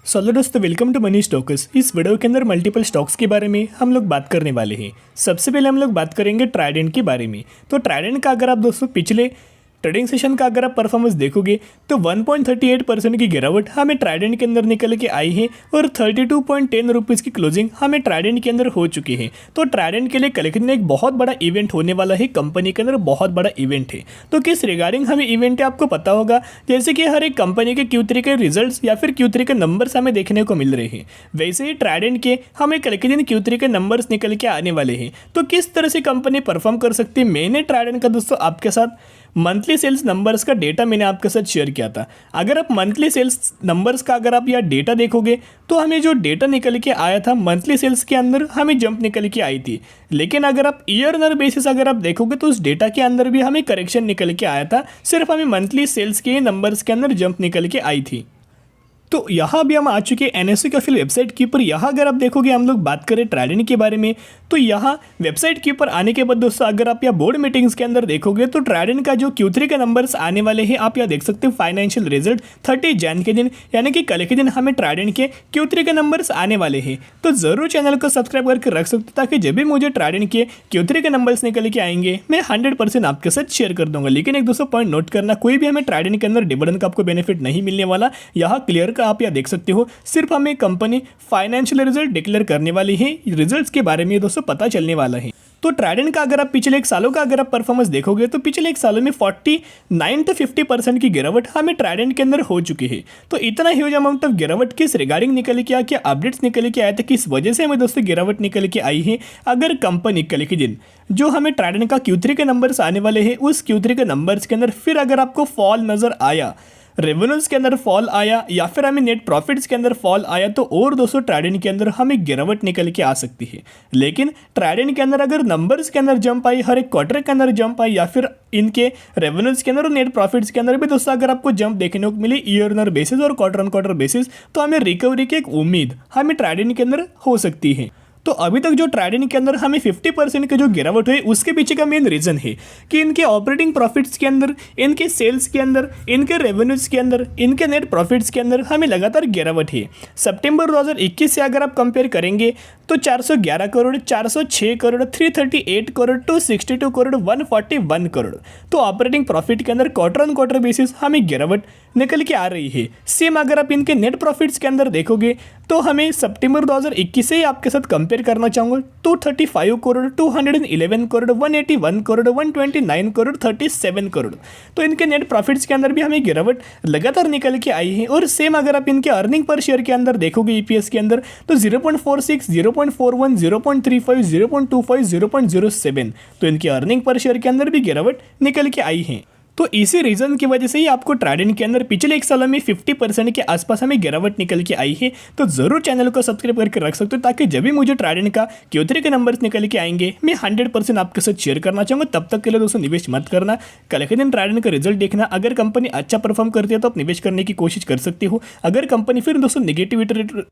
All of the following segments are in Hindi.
हेलो दोस्तों, वेलकम टू मनी स्टॉक्स। इस वीडियो के अंदर मल्टीपल स्टॉक्स के बारे में हम लोग बात करने वाले हैं। सबसे पहले हम लोग बात करेंगे ट्राइडेंट के बारे में। तो ट्राइडेंट का अगर आप दोस्तों पिछले ट्रेडिंग सेशन का अगर आप परफॉर्मेंस देखोगे तो 1.38% की गिरावट हमें ट्राइडेंट के अंदर निकल के आई है और 32.10 रुपीज़ की क्लोजिंग हमें ट्राइडेंट के अंदर हो चुकी है। तो ट्राइडेंट के लिए कल के दिन एक बहुत बड़ा इवेंट होने वाला है, कंपनी के अंदर बहुत बड़ा इवेंट है। तो किस रिगार्डिंग हमें इवेंट है आपको पता होगा, जैसे कि हर एक कंपनी के Q3 के रिजल्ट्स या फिर Q3 के नंबर्स हमें देखने को मिल रहे हैं, वैसे ही ट्राइडेंट के हमें कल के दिन Q3 के नंबर्स निकल के आने वाले हैं। तो किस तरह से कंपनी परफॉर्म कर सकती है, मैंने ट्राइडेंट का दोस्तों आपके साथ मंथली सेल्स नंबर्स का डेटा मैंने आपके साथ शेयर किया था। अगर आप मंथली सेल्स नंबर्स का अगर आप यह डेटा देखोगे तो हमें जो डेटा निकल के आया था मंथली सेल्स के अंदर हमें जंप निकल के आई थी, लेकिन अगर आप ईयर बेसिस अगर आप देखोगे तो उस डेटा के अंदर भी हमें करेक्शन निकल के आया था, सिर्फ हमें मंथली सेल्स के नंबर्स के अंदर जंप निकल के आई थी। तो यहाँ भी हम आ चुके हैं NSE का फिर वेबसाइट के ऊपर। यहाँ अगर आप देखोगे हम लोग बात करें ट्राइडेंट के बारे में, तो यहाँ वेबसाइट के ऊपर आने के बाद दोस्तों अगर आप यहाँ बोर्ड मीटिंग्स के अंदर देखोगे तो ट्राइडेंट का जो Q3 के नंबर्स आने वाले हैं आप यहाँ देख सकते हो। फाइनेंशियल रिजल्ट 30 जैन के दिन यानी कि कल के दिन हमें ट्राइडेंट के Q3 के नंबर्स आने वाले हैं। तो ज़रूर चैनल को सब्सक्राइब करके रख सकते हो ताकि जब भी मुझे ट्राइडेंट के Q3 के नंबर्स निकल के आएंगे मैं 100% आपके साथ शेयर कर दूंगा। लेकिन एक दोस्तों पॉइंट नोट करना, कोई भी हमें ट्राइडेंट के अंदर डिविडेंड का आपको बेनिफिट नहीं मिलने वाला। यहाँ क्लियर का आप यहाँ देख सकते हो, सिर्फ हमें कंपनी फाइनेंशियल रिजल्ट डिक्लेयर करने वाली है, रिजल्ट्स के बारे में दोस्तों पता चलने वाला है। तो ट्राइडेंट का अगर आप पिछले एक सालों का अगर आप परफॉर्मेंस देखोगे तो पिछले एक सालों में 49 to 50% की गिरावट हमें ट्राइडेंट के अंदर हो चुकी है। तो इतना ह्यूज अमाउंट ऑफ गिरावट किस रिगार्डिंग निकल के आया, क्या अपडेट्स निकल के आए थे, किस वजह से हमें दोस्तों गिरावट निकल के आई है। अगर कंपनी कल के दिन जो हमें ट्राइडेंट का Q3 के नंबर्स आने वाले हैं उस Q3 के नंबर्स के अंदर फिर अगर आपको फॉल नजर आया, रेवेन्यूज के अंदर फॉल आया या फिर हमें नेट प्रॉफिट्स के अंदर फॉल आया, तो और दोस्तों ट्राइडेंट के अंदर हमें गिरावट निकल के आ सकती है। लेकिन ट्राइडेंट के अंदर अगर नंबर्स के अंदर जंप आई, हर एक क्वार्टर के अंदर जंप आई या फिर इनके रेवेन्यूज के अंदर और नेट प्रॉफिट्स के अंदर भी दोस्तों अगर आपको जंप देखने को मिली ईयर बेसिस और क्वार्टर ऑन क्वार्टर बेसिस, तो हमें रिकवरी की एक उम्मीद हमें ट्राइडेंट के अंदर हो सकती है। तो अभी तक जो ट्राइडेंट के अंदर हमें 50% के जो गिरावट हुई उसके पीछे का मेन रीज़न है कि इनके ऑपरेटिंग प्रॉफिट्स के अंदर, इनके सेल्स के अंदर, इनके रेवेन्यूज़ के अंदर, इनके नेट प्रॉफिट्स के अंदर हमें लगातार गिरावट है। सितंबर 2021 से अगर आप कंपेयर करेंगे तो 411 करोड़, 406 करोड़, 338 करोड़, 262 करोड़, 141 करोड़। तो ऑपरेटिंग प्रॉफिट के अंदर क्वार्टर ऑन क्वार्टर बेसिस हमें गिरावट निकल के आ रही है। सेम अगर आप इनके नेट प्रॉफिट्स के अंदर देखोगे तो हमें सितंबर 2021 से ही आपके साथ कंपेयर करना चाहूँगा, 235 करोड़, 211 करोड़, 181 करोड़, 129 करोड़, 37 करोड़। तो इनके नेट प्रॉफिट्स के अंदर भी हमें गिरावट लगातार निकल के आई है। और सेम अगर आप इनके अर्निंग पर शेयर के अंदर देखोगे EPS के अंदर तो 0.46, 0.41, 0.35, 0.25, 0.07, तो इनके अर्निंग पर शेयर के अंदर भी गिरावट निकल के आई है। तो इसी रीज़न की वजह से ही आपको ट्राइडेंट के अंदर पिछले एक साल में 50% के आसपास हमें गिरावट निकल के आई है। तो ज़रूर चैनल को सब्सक्राइब करके रख सकते हो ताकि जब भी मुझे ट्राइडेंट का Q3 के नंबर्स निकल के आएंगे मैं 100% आपके साथ शेयर करना चाहूँगा। तब तक के लिए दोस्तों निवेश मत करना, कल के दिन ट्राइडेंट का रिजल्ट देखना। अगर कंपनी अच्छा परफॉर्म करती है तो आप निवेश करने की कोशिश कर सकते हो। अगर कंपनी फिर दोस्तों नेगेटिव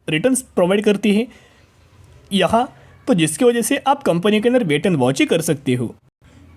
रिटर्न्स प्रोवाइड करती है यहाँ, तो जिसकी वजह से आप कंपनी के अंदर वेट एंड वॉच ही कर सकते हो।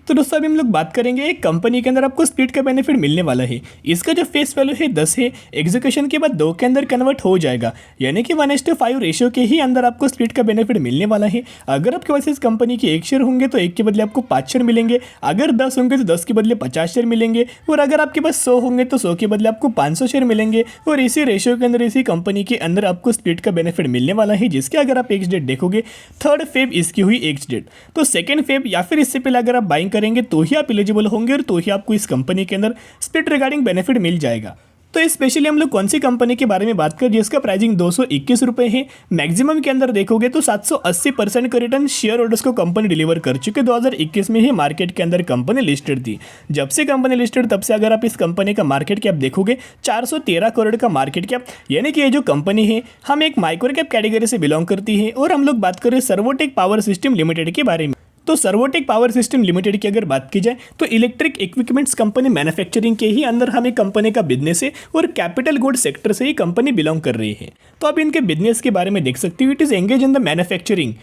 तो दोस्तों अभी हम लोग बात करेंगे एक कंपनी के अंदर आपको स्प्लिट का बेनिफिट मिलने वाला है। इसका जो फेस वैल्यू है 10 है, एग्जीक्यूशन के बाद 2 के अंदर कन्वर्ट हो जाएगा, यानी कि 1:5 रेशियो के ही अंदर आपको स्प्लिट का बेनिफिट मिलने वाला है। अगर आपके पास इस कंपनी के 1 शेयर होंगे तो 1 के बदले आपको 5 शेयर मिलेंगे, अगर 10 होंगे तो 10 के बदले 50 शेयर मिलेंगे, और अगर आपके पास 100 होंगे तो 100 के बदले आपको 500 शेयर मिलेंगे। और इसी रेशियो के अंदर, इसी कंपनी के अंदर आपको स्प्लिट का बेनिफिट मिलने वाला है, जिसके अगर आप एक्स डेट देखोगे 3 फेब इसकी हुई एक्स डेट, तो 2 फेब या फिर इससे पहले अगर आप बाइंग करेंगे तो ही आप एलिजिबल होंगे और तो ही आपको इस कंपनी के अंदर स्प्लिट रिगार्डिंग बेनिफिट मिल जाएगा। तो स्पेशली हम लोग कौन सी कंपनी के बारे में बात करें जिसका प्राइसिंग 221 रुपये है। मैक्सिमम के अंदर देखोगे तो 780% का रिटर्न शेयर होल्डर्स को कंपनी डिलीवर कर चुके। 2021 में ही मार्केट के अंदर कंपनी लिस्टेड थी। जब से कंपनी लिस्टेड तब से अगर आप इस कंपनी का मार्केट कैप देखोगे 413 करोड़ का मार्केट कैप, यानी कि ये जो कंपनी है हम एक माइक्रो कैप कैटेगरी से बिलोंग करती है। और हम लोग बात करें सर्वोटेक पावर सिस्टम लिमिटेड के बारे में, तो सर्वोटेक पावर सिस्टम लिमिटेड की अगर बात की जाए तो इलेक्ट्रिक इक्विपमेंट्स कंपनी मैन्युफैक्चरिंग के ही अंदर हमें कंपनी का बिजनेस है और कैपिटल गुड सेक्टर से ही कंपनी बिलोंग कर रही है। तो अब इनके बिजनेस के बारे में देख सकते हो, it is engage in the manufacturing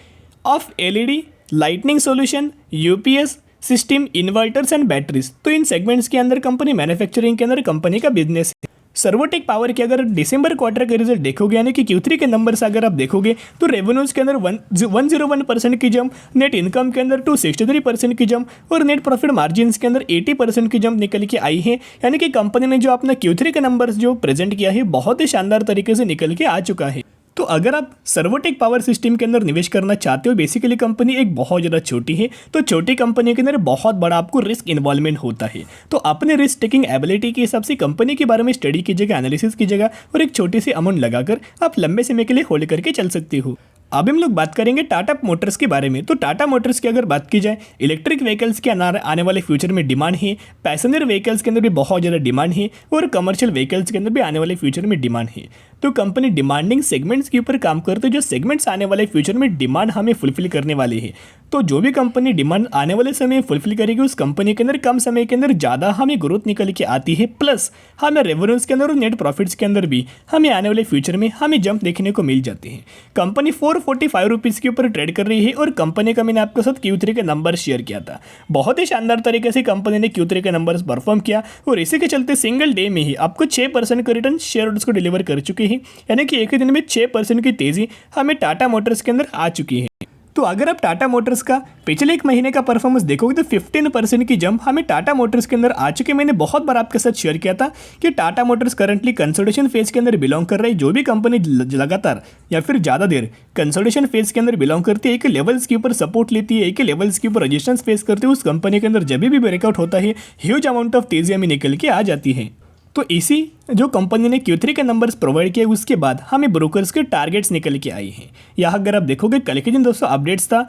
of LED, lightning solution, UPS system, inverters and batteries. तो इन सेगमेंट्स के अंदर कंपनी मैन्युफैक्चरिंग के अंदर कंपनी का बिजनेस है। सर्वोटेक पावर के अगर दिसंबर क्वार्टर के रिजल्ट देखोगे यानी कि Q3 के नंबर्स अगर आप देखोगे तो रेवेन्यूज़ के अंदर 101% की जंप, नेट इनकम के अंदर 263% की जंप और नेट प्रॉफिट मार्जिन्स के अंदर 80% की जंप निकल के आई है। यानी कि कंपनी ने जो अपना Q3 के नंबर्स जो प्रेजेंट किया है बहुत ही शानदार तरीके से निकल के आ चुका है। तो अगर आप सर्वोटेक पावर सिस्टम के अंदर निवेश करना चाहते हो, बेसिकली कंपनी एक बहुत ज़्यादा छोटी है, तो छोटी कंपनी के अंदर बहुत बड़ा आपको रिस्क इन्वॉल्वमेंट होता है। तो अपने रिस्क टेकिंग एबिलिटी के हिसाब से कंपनी के बारे में स्टडी कीजिएगा, एनालिसिस कीजिएगा और एक छोटी सी अमाउंट लगाकर आप लंबे समय के लिए होल्ड करके चल सकते हो। अब हम लोग बात करेंगे टाटा मोटर्स के बारे में। तो टाटा मोटर्स की अगर बात की जाए, इलेक्ट्रिक व्हीकल्स के आने वाले फ्यूचर में डिमांड है, पैसेंजर व्हीकल्स के अंदर भी बहुत ज़्यादा डिमांड है और कमर्शियल व्हीकल्स के अंदर भी आने वाले फ्यूचर में डिमांड है। तो कंपनी डिमांडिंग सेगमेंट्स के ऊपर काम करते हैं, जो सेगमेंट्स आने वाले फ्यूचर में डिमांड हमें फुलफिल करने वाली है। तो जो भी कंपनी डिमांड आने वाले समय फुलफिल करेगी उस कंपनी के अंदर कम समय के अंदर ज़्यादा हमें ग्रोथ निकल के आती है, प्लस हमें रेवेन्यूज़ के अंदर और नेट प्रॉफिट्स के अंदर भी हमें आने वाले फ्यूचर में हमें जंप देखने को मिल जाती है। कंपनी 445 रुपीज़ के ऊपर ट्रेड कर रही है और कंपनी का मैंने आपके साथ Q3 के नंबर शेयर किया था। बहुत ही शानदार तरीके से कंपनी ने Q3 के नंबर्स परफॉर्म किया और इसी के चलते सिंगल डे में ही आपको 6% का रिटर्न शेयर होल्डर्स को डिलीवर कर चुके हैं। यानी कि एक ही दिन में 6% की तेज़ी हमें टाटा मोटर्स के अंदर आ चुकी है। तो अगर आप टाटा मोटर्स का पिछले एक महीने का परफॉर्मेंस देखोगे तो 15% की जंप हमें टाटा मोटर्स के अंदर आ चुके। मैंने बहुत बार आपके साथ शेयर किया था कि Tata Motors currently consolidation phase के अंदर बिलोंग कर रही है। जो भी कंपनी लगातार या फिर ज़्यादा देर कंसोलिडेशन फेज के अंदर बिलोंग करती है, एक लेवल्स के ऊपर सपोर्ट लेती है, एक लेवल्स के ऊपर रेजिस्टेंस फेस करती है, उस कंपनी के अंदर जब भी ब्रेकआउट होता है ह्यूज अमाउंट ऑफ तेजी हमें निकल के आ जाती है। तो इसी जो कंपनी ने Q3 के नंबर्स प्रोवाइड किए उसके बाद हमें ब्रोकर्स के टारगेट्स निकल के आई हैं। यहाँ अगर आप देखोगे कल के दिन दोस्तों अपडेट्स था,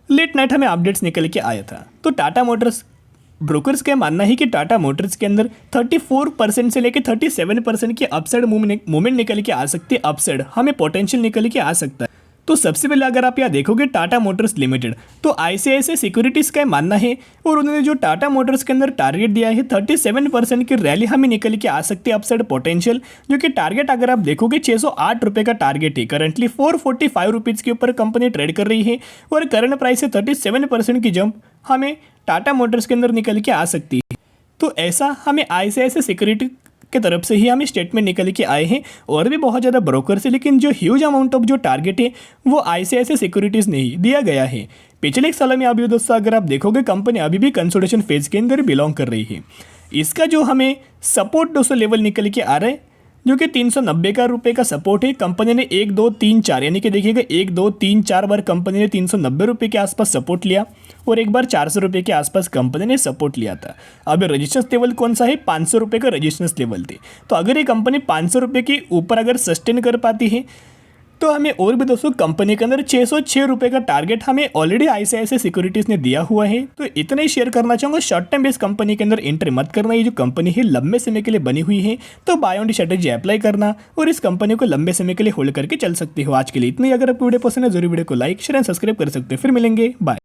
लेट नाइट हमें अपडेट्स निकल के आया था। तो टाटा मोटर्स ब्रोकर्स का मानना है कि टाटा मोटर्स के अंदर 34% से लेकर 37% की अपसाइड मूवमेंट निकल के आ सकती है। अपसाइड हमें पोटेंशियल निकल के आ सकता है। तो सबसे पहले अगर आप यहाँ देखोगे टाटा मोटर्स लिमिटेड, तो ICICI सिक्योरिटीज़ का मानना है और उन्होंने जो टाटा मोटर्स के अंदर टारगेट दिया है 37% की रैली हमें निकल के आ सकती है अपसाइड पोटेंशियल, जो कि टारगेट अगर आप देखोगे 608 रुपये का टारगेट है। करंटली 445 रुपीज़ के ऊपर कंपनी ट्रेड कर रही है और करंट प्राइस से 37% की जंप हमें टाटा मोटर्स के अंदर निकल के आ सकती है। तो ऐसा हमें ICICI सिक्योरिटी के तरफ से ही हमें स्टेटमेंट निकल के आए हैं और भी बहुत ज़्यादा ब्रोकर से, लेकिन जो ह्यूज अमाउंट ऑफ जो टारगेट है वो ICICI सिक्योरिटीज़ ने ही दिया गया है। पिछले एक साल में अभी दोस्तों अगर आप देखोगे कंपनी अभी भी कंसोलिडेशन फेज के अंदर बिलोंग कर रही है। इसका जो हमें सपोर्ट दोस्तों लेवल निकल के आ रहा है जो कि 390 का रुपये का सपोर्ट है। कंपनी ने 1 2 3 4 यानी कि देखिएगा 1 2 3 4 बार कंपनी ने 390 रुपये के आसपास सपोर्ट लिया और एक बार 400 रुपये के आसपास कंपनी ने सपोर्ट लिया था। अब रेजिस्टेंस लेवल कौन सा है? 500 रुपये का रेजिस्टेंस लेवल थे। तो अगर ये कंपनी 500 रुपये के ऊपर अगर सस्टेन कर पाती है तो हमें और भी दोस्तों कंपनी के अंदर 606 रुपये का टारगेट हमें ऑलरेडी ICICI सिक्योरिटीज़ ने दिया हुआ है। तो इतना ही शेयर करना चाहूँगा, शॉर्ट टाइम बेस कंपनी के अंदर एंट्री मत करना। ये जो कंपनी है लंबे समय के लिए बनी हुई है, तो बाय ऑन स्ट्रेटेजी अप्लाई करना और इस कंपनी को लंबे समय के लिए होल्ड करके चल सकते हो। आज के लिए इतनी। अगर आपको वीडियो पसंद है जरूर वीडियो को लाइक शेयर एंड सब्सक्राइब कर सकते हो। फिर मिलेंगे, बाय।